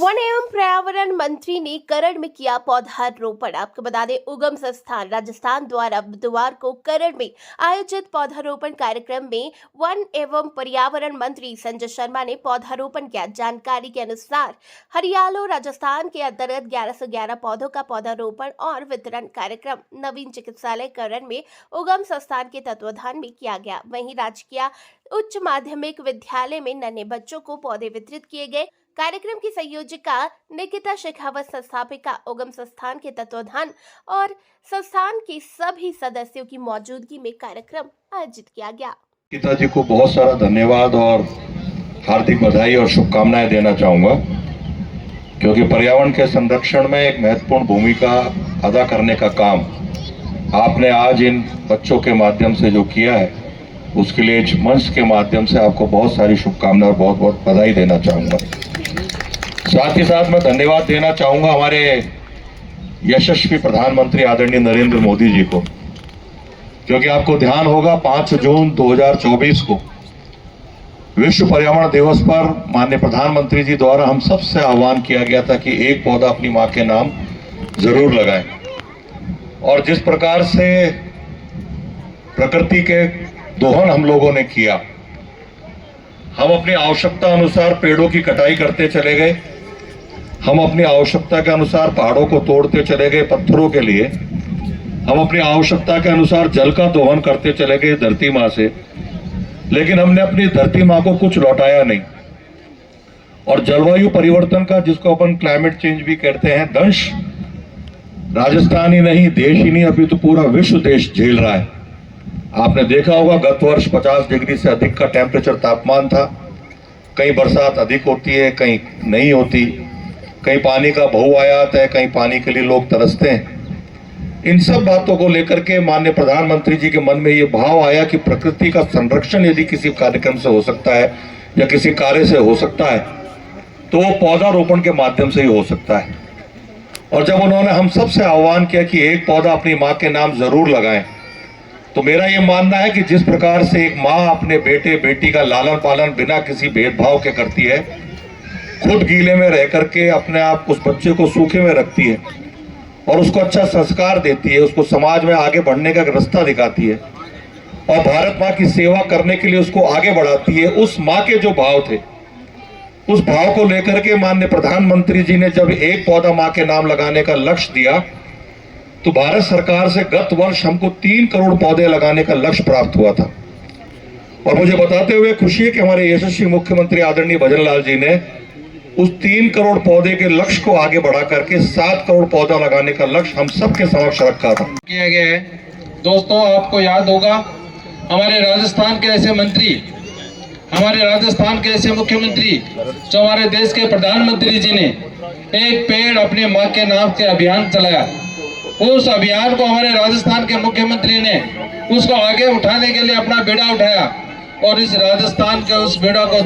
One एवं पर्यावरण मंत्री ने करड़ में किया पौधारोपण। आपको बता दें, उगम संस्थान राजस्थान द्वारा बुधवार को करड़ में आयोजित पौधारोपण कार्यक्रम में वन एवं पर्यावरण मंत्री संजय शर्मा ने पौधारोपण किया। जानकारी के अनुसार हरियालो राजस्थान के अंतर्गत 1111 पौधों का पौधारोपण और वितरण कार्यक्रम नवीन चिकित्सालय करड़ में उगम संस्थान के तत्वाधान में किया गया। वहीं राजकीय उच्च माध्यमिक विद्यालय में नन्हे बच्चों को पौधे वितरित किए गए। कार्यक्रम की संयोजिका निकिता शेखावत, संस्थापिका उगम संस्थान के तत्वाधान और संस्थान के सभी सदस्यों की मौजूदगी में कार्यक्रम आयोजित किया गया। निकिता जी को बहुत सारा धन्यवाद और हार्दिक बधाई और शुभकामनाएं देना चाहूंगा, क्योंकि पर्यावरण के संरक्षण में एक महत्वपूर्ण भूमिका अदा करने का काम आपने आज इन बच्चों के माध्यम से जो किया है, उसके लिए इस मंच के माध्यम से आपको बहुत सारी शुभकामनाएं और बहुत बहुत बधाई देना चाहूंगा। साथ ही साथ मैं धन्यवाद देना चाहूंगा हमारे यशस्वी प्रधानमंत्री आदरणीय नरेंद्र मोदी जी को, क्योंकि आपको ध्यान होगा 5 जून 2024 को विश्व पर्यावरण दिवस पर माननीय प्रधानमंत्री जी द्वारा हम सबसे आह्वान किया गया था कि एक पौधा अपनी मां के नाम जरूर लगाएं। और जिस प्रकार से प्रकृति के दोहन हम लोगों ने किया, हम अपनी आवश्यकता अनुसार पेड़ों की कटाई करते चले गए, हम अपनी आवश्यकता के अनुसार पहाड़ों को तोड़ते चले गए पत्थरों के लिए, हम अपनी आवश्यकता के अनुसार जल का दोहन करते चले गए धरती माँ से, लेकिन हमने अपनी धरती माँ को कुछ लौटाया नहीं। और जलवायु परिवर्तन का, जिसको अपन क्लाइमेट चेंज भी कहते हैं, दंश राजस्थान ही नहीं, देश ही नहीं, अभी तो पूरा विश्व देश झेल रहा है। आपने देखा होगा गत वर्ष 50 डिग्री से अधिक का टेम्परेचर तापमान था। कहीं बरसात अधिक होती है, कहीं नहीं होती, कहीं पानी का बहुआयात है, कहीं पानी के लिए लोग तरसते हैं। इन सब बातों को लेकर के माननीय प्रधानमंत्री जी के मन में ये भाव आया कि प्रकृति का संरक्षण यदि किसी कार्यक्रम से हो सकता है या किसी कार्य से हो सकता है, तो वो पौधारोपण के माध्यम से ही हो सकता है। और जब उन्होंने हम सबसे आह्वान किया कि एक पौधा अपनी माँ के नाम जरूर लगाएं, तो मेरा ये मानना है कि जिस प्रकार से एक माँ अपने बेटे बेटी का लालन पालन बिना किसी भेदभाव के करती है, खुद गीले में रह करके अपने आप उस बच्चे को सूखे में रखती है और उसको अच्छा संस्कार देती है, उसको समाज में आगे बढ़ने का रास्ता दिखाती है और भारत माँ की सेवा करने के लिए उसको आगे बढ़ाती है, उस माँ के जो भाव थे, उस भाव को लेकर के माननीय प्रधानमंत्री जी ने जब एक पौधा माँ के नाम लगाने का लक्ष्य दिया, तो भारत सरकार से गत वर्ष हमको 3 करोड़ पौधे लगाने का लक्ष्य प्राप्त हुआ था। और मुझे बताते हुए खुशी है कि हमारे यशस्वी मुख्यमंत्री आदरणीय भजन लाल जी ने उस 3 करोड़ पौधे के लक्ष्य को आगे बढ़ा करके 7 करोड़ पौधा लगाने का लक्ष्य हम सबके समक्ष रखा था, किया गया है। दोस्तों, आपको याद होगा हमारे राजस्थान के ऐसे मंत्री, हमारे राजस्थान के ऐसे मुख्यमंत्री, जो हमारे देश के प्रधानमंत्री जी ने एक पेड़ अपने माँ के नाम के अभियान चलाया। उस अभियान को हमारे राजस्थान के मुख्यमंत्री ने उसको आगे उठाने के लिए अपना बेड़ा उठाया और इस राजस्थान के उस बेड़ा को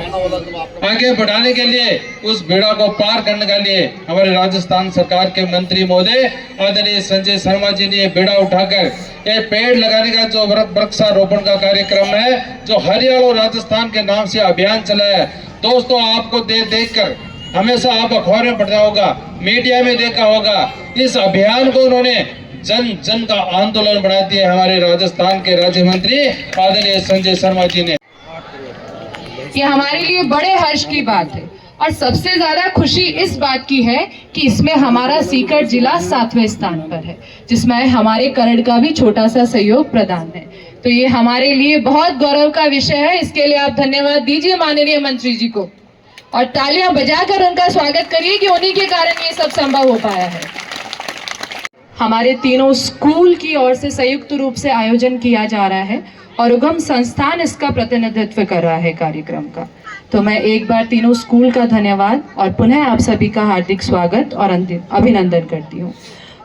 आगे बढ़ाने के लिए, उस बेड़ा को पार करने के लिए हमारे राजस्थान सरकार के मंत्री महोदय आदरणीय संजय शर्मा जी ने बेड़ा उठाकर ये पेड़ लगाने का जो वृक्षारोपण का कार्यक्रम है, जो हरियाणा और राजस्थान के नाम से अभियान चलाया है। दोस्तों, आपको देखकर हमेशा आप अखबार में पढ़ा होगा, मीडिया में देखा होगा, इस अभियान को उन्होंने जन जन का आंदोलन बना दिया हमारे राजस्थान के राज्य मंत्री आदरणीय संजय शर्मा जी ने। ये हमारे लिए बड़े हर्ष की बात है और सबसे ज्यादा खुशी इस बात की है कि इसमें हमारा सीकर जिला 7वें स्थान पर है, जिसमें हमारे करड़ का भी छोटा सा सहयोग प्रदान है। तो ये हमारे लिए बहुत गौरव का विषय है। इसके लिए आप धन्यवाद दीजिए माननीय मंत्री जी को और तालियां बजाकर उनका स्वागत करिए कि उन्हीं के कारण ये सब संभव हो पाया है। हमारे तीनों स्कूल की ओर से संयुक्त रूप से आयोजन किया जा रहा है और उगम संस्थान इसका प्रतिनिधित्व कर रहा है कार्यक्रम का। तो मैं एक बार तीनों स्कूल का धन्यवाद और पुनः आप सभी का हार्दिक स्वागत और अभिनंदन करती हूँ।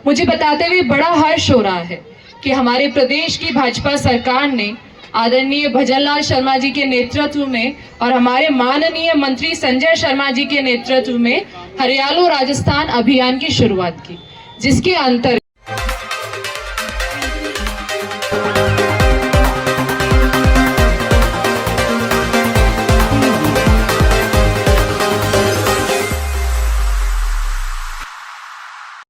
मुझे बताते हुए बड़ा हर्ष हो रहा है कि हमारे प्रदेश की भाजपा सरकार ने आदरणीय भजन लाल शर्मा जी के नेतृत्व में और हमारे माननीय मंत्री संजय शर्मा जी के नेतृत्व में हरियालो राजस्थान अभियान की शुरुआत की, जिसके अंतर्गत